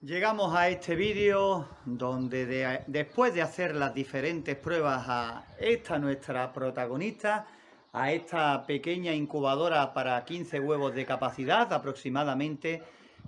Llegamos a este vídeo donde después de hacer las diferentes pruebas a esta nuestra protagonista, a esta pequeña incubadora para 15 huevos de capacidad aproximadamente,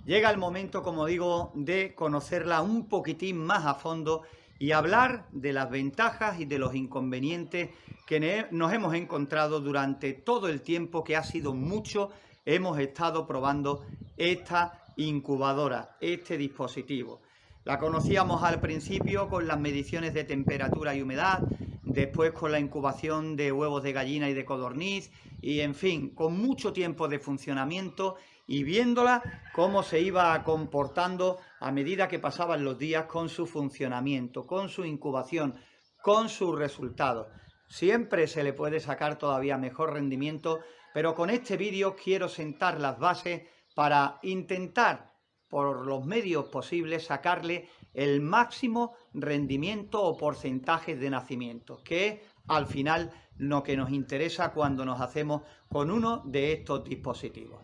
llega el momento, como digo, de conocerla un poquitín más a fondo y hablar de las ventajas y de los inconvenientes que nos hemos encontrado durante todo el tiempo, que ha sido mucho, hemos estado probando esta incubadora, este dispositivo. La conocíamos al principio con las mediciones de temperatura y humedad, después con la incubación de huevos de gallina y de codorniz, y en fin, con mucho tiempo de funcionamiento y viéndola cómo se iba comportando a medida que pasaban los días con su funcionamiento, con su incubación, con sus resultados. Siempre se le puede sacar todavía mejor rendimiento, pero con este vídeo quiero sentar las bases para intentar, por los medios posibles, sacarle el máximo rendimiento o porcentajes de nacimiento, que es al final lo que nos interesa cuando nos hacemos con uno de estos dispositivos.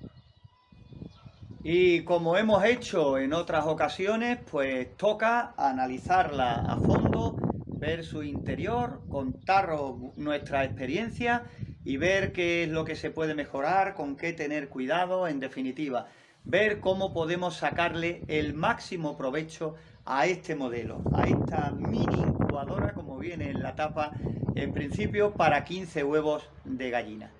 Y como hemos hecho en otras ocasiones, pues toca analizarla a fondo, ver su interior, contaros nuestra experiencia y ver qué es lo que se puede mejorar, con qué tener cuidado, en definitiva, ver cómo podemos sacarle el máximo provecho a este modelo, a esta mini incubadora, como viene en la tapa, en principio para 15 huevos de gallina.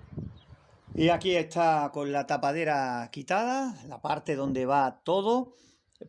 Y aquí está con la tapadera quitada, la parte donde va todo.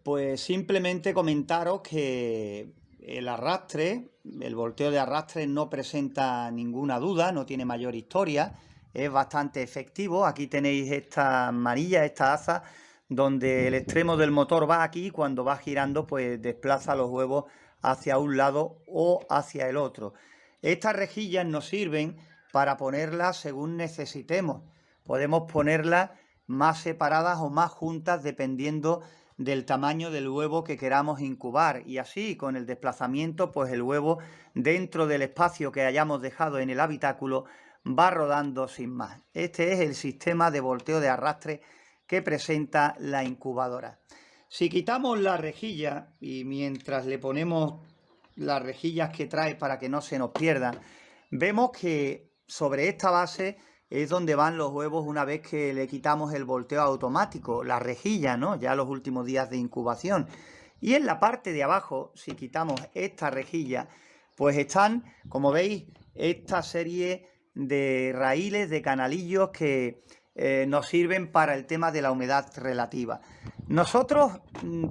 Pues simplemente comentaros que el arrastre, el volteo de arrastre no presenta ninguna duda, no tiene mayor historia, es bastante efectivo. Aquí tenéis esta manilla, esta asa, donde el extremo del motor va aquí y cuando va girando pues desplaza los huevos hacia un lado o hacia el otro. Estas rejillas nos sirven para ponerlas según necesitemos. Podemos ponerlas más separadas o más juntas dependiendo del tamaño del huevo que queramos incubar, y así con el desplazamiento pues el huevo dentro del espacio que hayamos dejado en el habitáculo va rodando sin más. Este es el sistema de volteo de arrastre que presenta la incubadora. Si quitamos la rejilla y mientras le ponemos las rejillas que trae para que no se nos pierdan, vemos que sobre esta base es donde van los huevos una vez que le quitamos el volteo automático, la rejilla, ¿no? Ya los últimos días de incubación. Y en la parte de abajo, si quitamos esta rejilla, pues están, como veis, esta serie de raíles, de canalillos que nos sirven para el tema de la humedad relativa. Nosotros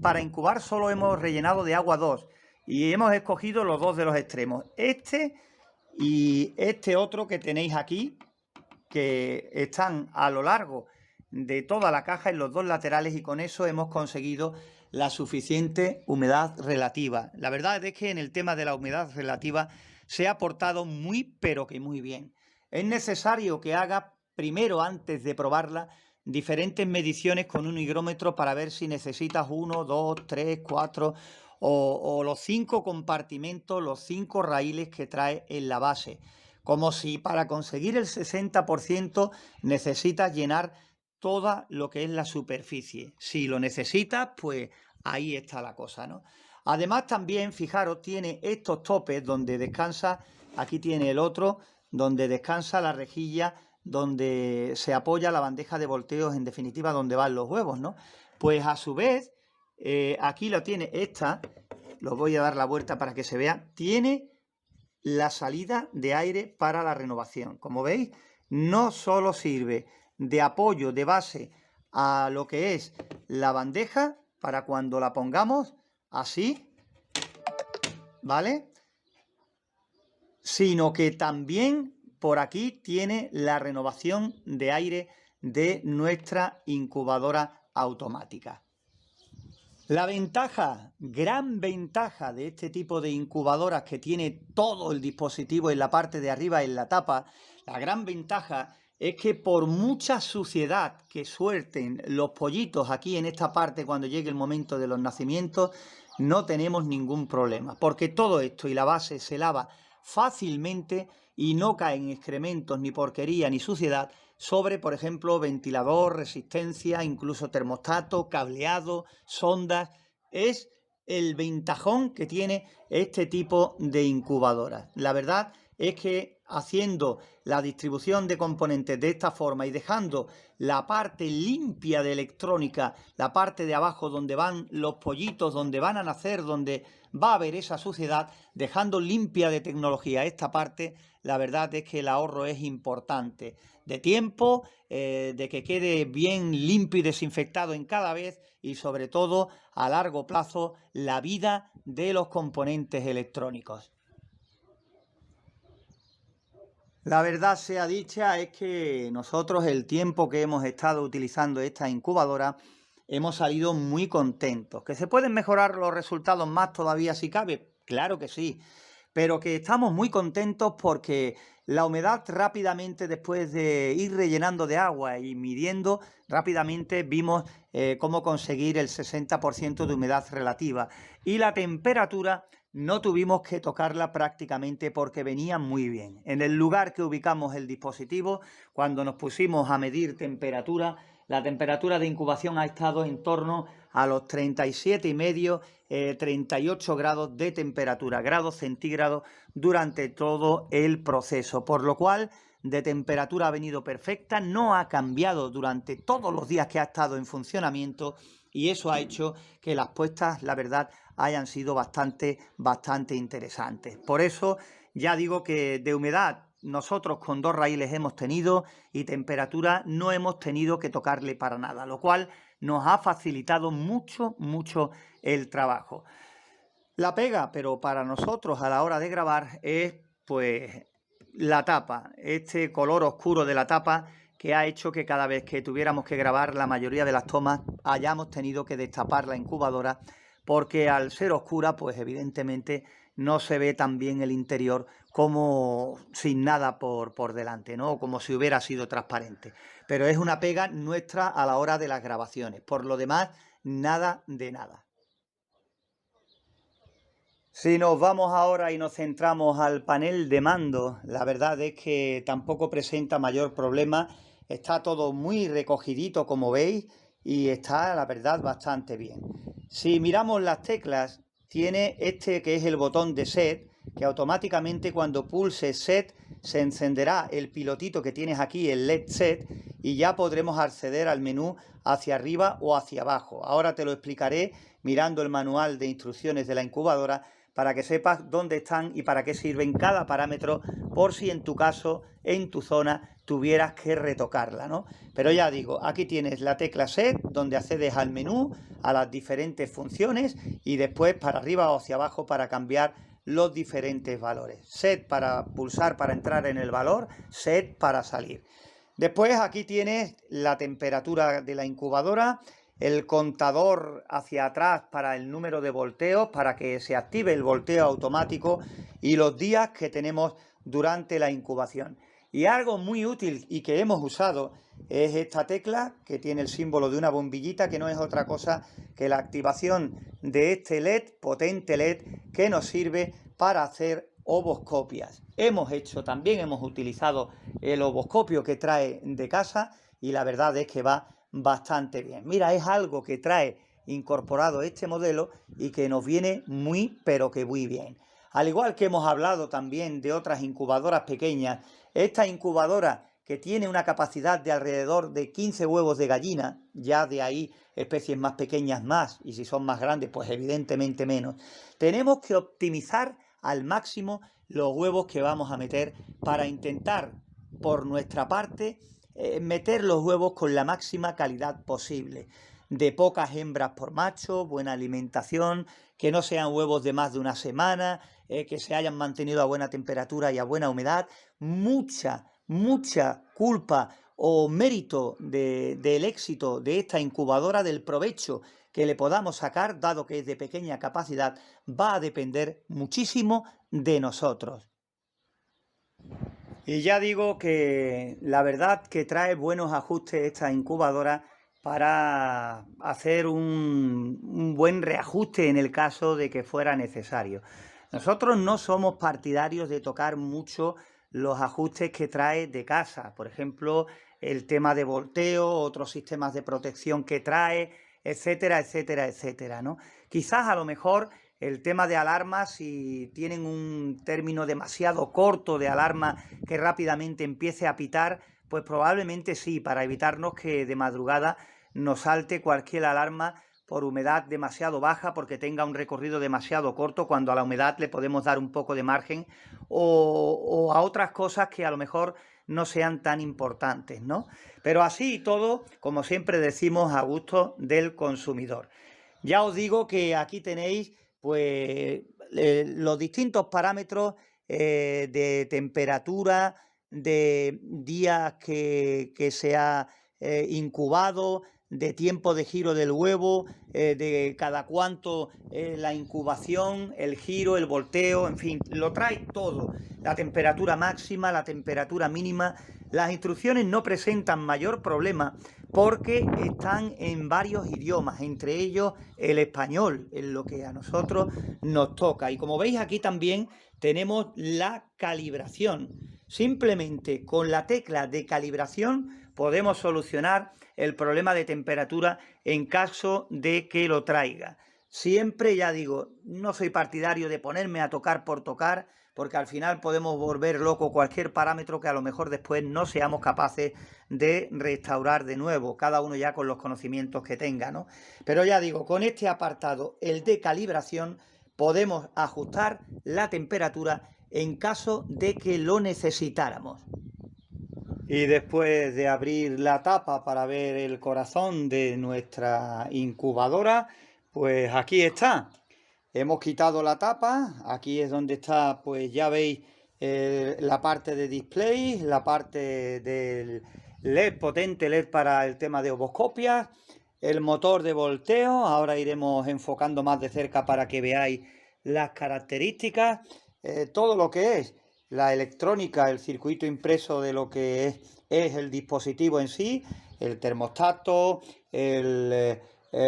para incubar solo hemos rellenado de agua 2 y hemos escogido los dos de los extremos, este y este otro que tenéis aquí, que están a lo largo de toda la caja en los dos laterales, y con eso hemos conseguido la suficiente humedad relativa. La verdad es que en el tema de la humedad relativa se ha portado muy pero que muy bien. Es necesario que haga primero, antes de probarla, diferentes mediciones con un higrómetro para ver si necesitas 1, 2, 3, 4 o los 5 compartimentos, los 5 raíles que trae en la base. Como si para conseguir el 60% necesitas llenar toda lo que es la superficie. Si lo necesitas, pues ahí está la cosa, ¿no? Además también, fijaros, tiene estos topes donde descansa, aquí tiene el otro, donde descansa la rejilla, donde se apoya la bandeja de volteos, en definitiva, donde van los huevos, ¿no? Pues a su vez, aquí lo tiene esta, lo voy a dar la vuelta para que se vea, tiene la salida de aire para la renovación. Como veis, no solo sirve de apoyo, de base a lo que es la bandeja para cuando la pongamos así, ¿vale? Sino que también por aquí tiene la renovación de aire de nuestra incubadora automática. La ventaja, gran ventaja de este tipo de incubadoras que tiene todo el dispositivo en la parte de arriba, en la tapa, la gran ventaja es que por mucha suciedad que suelten los pollitos aquí en esta parte cuando llegue el momento de los nacimientos, no tenemos ningún problema, porque todo esto y la base se lava fácilmente y no caen excrementos, ni porquería, ni suciedad sobre, por ejemplo, ventilador, resistencia, incluso termostato, cableado, sondas. es el ventajón que tiene este tipo de incubadoras. La verdad es que haciendo la distribución de componentes de esta forma y dejando la parte limpia de electrónica, la parte de abajo donde van los pollitos, donde van a nacer, donde va a haber esa suciedad, dejando limpia de tecnología esta parte, la verdad es que el ahorro es importante. De tiempo, de que quede bien limpio y desinfectado en cada vez y sobre todo a largo plazo la vida de los componentes electrónicos. La verdad sea dicha es que nosotros el tiempo que hemos estado utilizando esta incubadora hemos salido muy contentos. ¿Que se pueden mejorar los resultados más todavía si cabe? Claro que sí, pero que estamos muy contentos porque la humedad rápidamente, después de ir rellenando de agua y midiendo, rápidamente vimos cómo conseguir el 60% de humedad relativa. Y la temperatura no tuvimos que tocarla prácticamente porque venía muy bien. En el lugar que ubicamos el dispositivo, cuando nos pusimos a medir temperatura, la temperatura de incubación ha estado en torno a los 37,5, 38 grados de temperatura, grados centígrados, durante todo el proceso, por lo cual de temperatura ha venido perfecta, no ha cambiado durante todos los días que ha estado en funcionamiento y eso ha hecho que las puestas, la verdad, hayan sido bastante interesantes. Por eso ya digo que de humedad nosotros con 2 raíles hemos tenido y temperatura no hemos tenido que tocarle para nada, lo cual nos ha facilitado mucho el trabajo. La pega, pero para nosotros a la hora de grabar es pues la tapa, este color oscuro de la tapa que ha hecho que cada vez que tuviéramos que grabar la mayoría de las tomas hayamos tenido que destapar la incubadora porque al ser oscura pues evidentemente no se ve tan bien el interior como sin nada por delante, ¿no? Como si hubiera sido transparente. Pero es una pega nuestra a la hora de las grabaciones. Por lo demás, nada de nada. Si nos vamos ahora y nos centramos al panel de mando, la verdad es que tampoco presenta mayor problema. Está todo muy recogidito, como veis, y está, la verdad, bastante bien. Si miramos las teclas, tiene este que es el botón de set, que automáticamente cuando pulse set se encenderá el pilotito que tienes aquí, el LED set, y ya podremos acceder al menú hacia arriba o hacia abajo. Ahora te lo explicaré mirando el manual de instrucciones de la incubadora para que sepas dónde están y para qué sirven cada parámetro por si en tu caso, en tu zona, tuvieras que retocarla, ¿no? Pero ya digo, aquí tienes la tecla set donde accedes al menú, a las diferentes funciones y después para arriba o hacia abajo para cambiar los diferentes valores. Set para pulsar para entrar en el valor, set para salir. Después aquí tienes la temperatura de la incubadora, el contador hacia atrás para el número de volteos, para que se active el volteo automático y los días que tenemos durante la incubación. Y algo muy útil y que hemos usado es esta tecla que tiene el símbolo de una bombillita que no es otra cosa que la activación de este LED, potente LED, que nos sirve para hacer ovoscopias. También hemos utilizado el ovoscopio que trae de casa y la verdad es que va bastante bien. Mira, es algo que trae incorporado este modelo y que nos viene muy, pero que muy bien. Al igual que hemos hablado también de otras incubadoras pequeñas, esta incubadora que tiene una capacidad de alrededor de 15 huevos de gallina, ya de ahí especies más pequeñas más, y si son más grandes, pues evidentemente menos. Tenemos que optimizar al máximo los huevos que vamos a meter para intentar, por nuestra parte, meter los huevos con la máxima calidad posible, de pocas hembras por macho, buena alimentación, que no sean huevos de más de una semana, que se hayan mantenido a buena temperatura y a buena humedad. Mucha culpa o mérito del éxito de esta incubadora, del provecho que le podamos sacar, dado que es de pequeña capacidad, va a depender muchísimo de nosotros. Y ya digo que la verdad que trae buenos ajustes esta incubadora para hacer un buen reajuste en el caso de que fuera necesario. Nosotros no somos partidarios de tocar mucho los ajustes que trae de casa, por ejemplo, el tema de volteo, otros sistemas de protección que trae, etcétera, etcétera, etcétera, ¿no? Quizás a lo mejor el tema de alarmas, si tienen un término demasiado corto de alarma que rápidamente empiece a pitar, pues probablemente sí, para evitarnos que de madrugada nos salte cualquier alarma por humedad demasiado baja, porque tenga un recorrido demasiado corto, cuando a la humedad le podemos dar un poco de margen, o a otras cosas que a lo mejor no sean tan importantes, ¿no? Pero así y todo, como siempre decimos, a gusto del consumidor. Ya os digo que aquí tenéis pues los distintos parámetros de temperatura, de días que se ha incubado, de tiempo de giro del huevo, de cada cuánto la incubación, el giro, el volteo, en fin, lo trae todo. La temperatura máxima, la temperatura mínima. Las instrucciones no presentan mayor problema porque están en varios idiomas, entre ellos el español, en lo que a nosotros nos toca. Y como veis aquí también tenemos la calibración. Simplemente con la tecla de calibración podemos solucionar el problema de temperatura en caso de que lo traiga. Siempre, ya digo, no soy partidario de ponerme a tocar por tocar, porque al final podemos volver loco cualquier parámetro que a lo mejor después no seamos capaces de restaurar de nuevo, cada uno ya con los conocimientos que tenga, ¿no? Pero ya digo, con este apartado, el de calibración, podemos ajustar la temperatura en caso de que lo necesitáramos. Y después de abrir la tapa para ver el corazón de nuestra incubadora, pues aquí está. Hemos quitado la tapa, aquí es donde está, pues ya veis la parte de display, la parte del LED, potente LED para el tema de ovoscopias, el motor de volteo. Ahora iremos enfocando más de cerca para que veáis las características, todo lo que es la electrónica, el circuito impreso de lo que es el dispositivo en sí, el termostato, el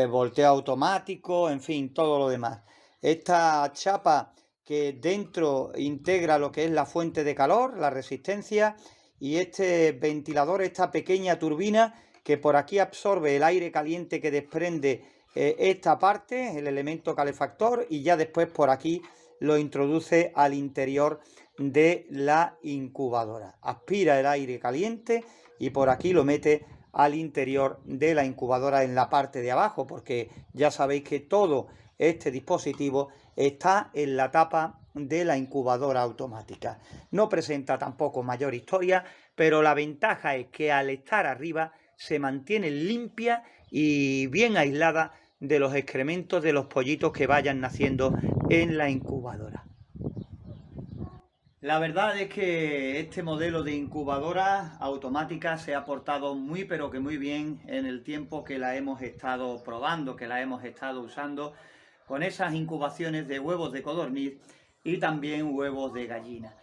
volteo automático, en fin, todo lo demás. Esta chapa que dentro integra lo que es la fuente de calor, la resistencia, y este ventilador, esta pequeña turbina que por aquí absorbe el aire caliente que desprende esta parte, el elemento calefactor, y ya después por aquí lo introduce al interior de la incubadora. Aspira el aire caliente y por aquí lo mete al interior de la incubadora en la parte de abajo, porque ya sabéis que todo este dispositivo está en la tapa de la incubadora automática. No presenta tampoco mayor historia, pero la ventaja es que al estar arriba se mantiene limpia y bien aislada de los excrementos de los pollitos que vayan naciendo en la incubadora. La verdad es que este modelo de incubadora automática se ha portado muy pero que muy bien en el tiempo que la hemos estado probando, que la hemos estado usando, con esas incubaciones de huevos de codorniz y también huevos de gallina.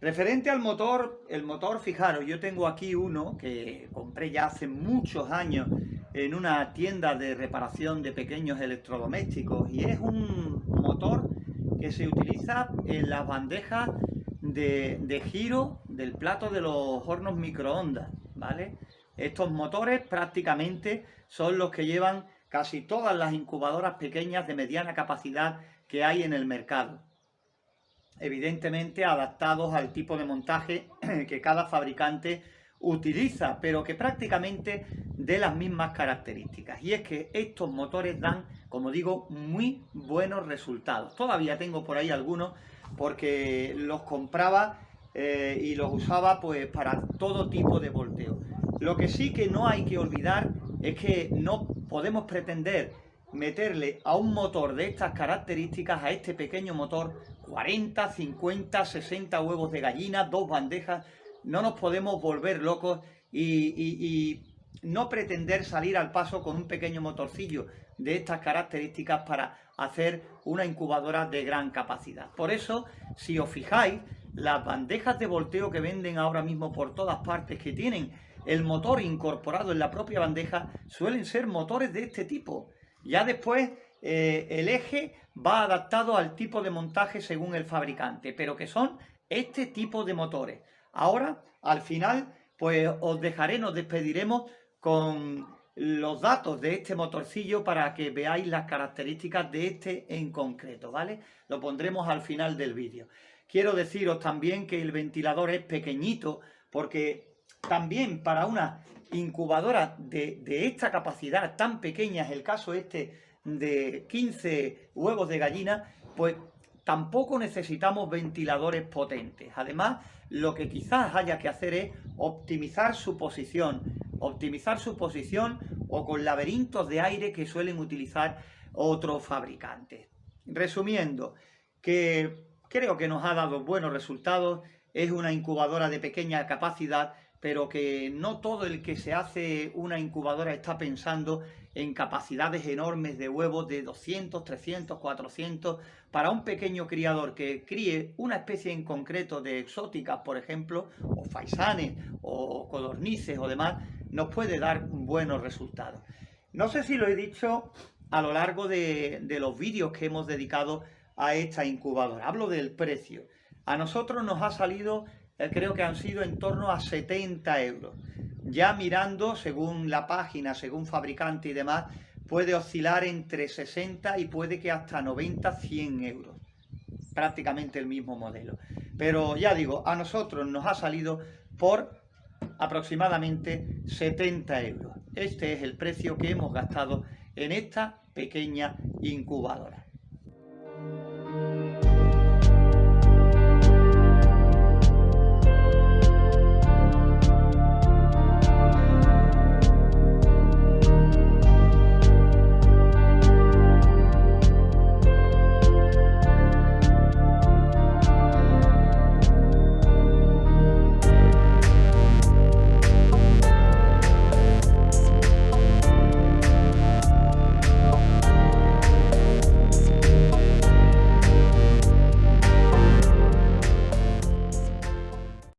Referente al motor, el motor, fijaros, yo tengo aquí uno que compré ya hace muchos años en una tienda de reparación de pequeños electrodomésticos, y es un motor que se utiliza en las bandejas de giro del plato de los hornos microondas, ¿vale? Estos motores prácticamente son los que llevan casi todas las incubadoras pequeñas de mediana capacidad que hay en el mercado. Evidentemente adaptados al tipo de montaje que cada fabricante utiliza, pero que prácticamente de las mismas características. Y es que estos motores dan, como digo, muy buenos resultados. Todavía tengo por ahí algunos porque los compraba y los usaba pues para todo tipo de volteo. Lo que sí que no hay que olvidar es que no podemos pretender meterle a un motor de estas características, a este pequeño motor, 40, 50, 60 huevos de gallina, 2 bandejas. No nos podemos volver locos y no pretender salir al paso con un pequeño motorcillo de estas características para hacer una incubadora de gran capacidad. Por eso, si os fijáis, las bandejas de volteo que venden ahora mismo por todas partes, que tienen el motor incorporado en la propia bandeja, suelen ser motores de este tipo. Ya después el eje va adaptado al tipo de montaje según el fabricante, pero que son este tipo de motores. Ahora, al final, pues os dejaré, nos despediremos con los datos de este motorcillo para que veáis las características de este en concreto, ¿vale? Lo pondremos al final del vídeo. Quiero deciros también que el ventilador es pequeñito porque también para una incubadora de esta capacidad tan pequeña, es el caso este de 15 huevos de gallina, pues tampoco necesitamos ventiladores potentes. Además, lo que quizás haya que hacer es optimizar su posición o con laberintos de aire que suelen utilizar otros fabricantes. Resumiendo, que creo que nos ha dado buenos resultados, es una incubadora de pequeña capacidad, pero que no todo el que se hace una incubadora está pensando en capacidades enormes de huevos de 200, 300, 400. Para un pequeño criador que críe una especie en concreto de exóticas, por ejemplo, o faisanes, o codornices o demás, nos puede dar buenos resultados. No sé si lo he dicho a lo largo de los vídeos que hemos dedicado a esta incubadora. Hablo del precio. A nosotros nos ha salido, creo que han sido en torno a 70 euros. Ya mirando, según la página, según fabricante y demás, puede oscilar entre 60 y puede que hasta 90, 100 euros. Prácticamente el mismo modelo. Pero ya digo, a nosotros nos ha salido por aproximadamente 70 euros. Este es el precio que hemos gastado en esta pequeña incubadora.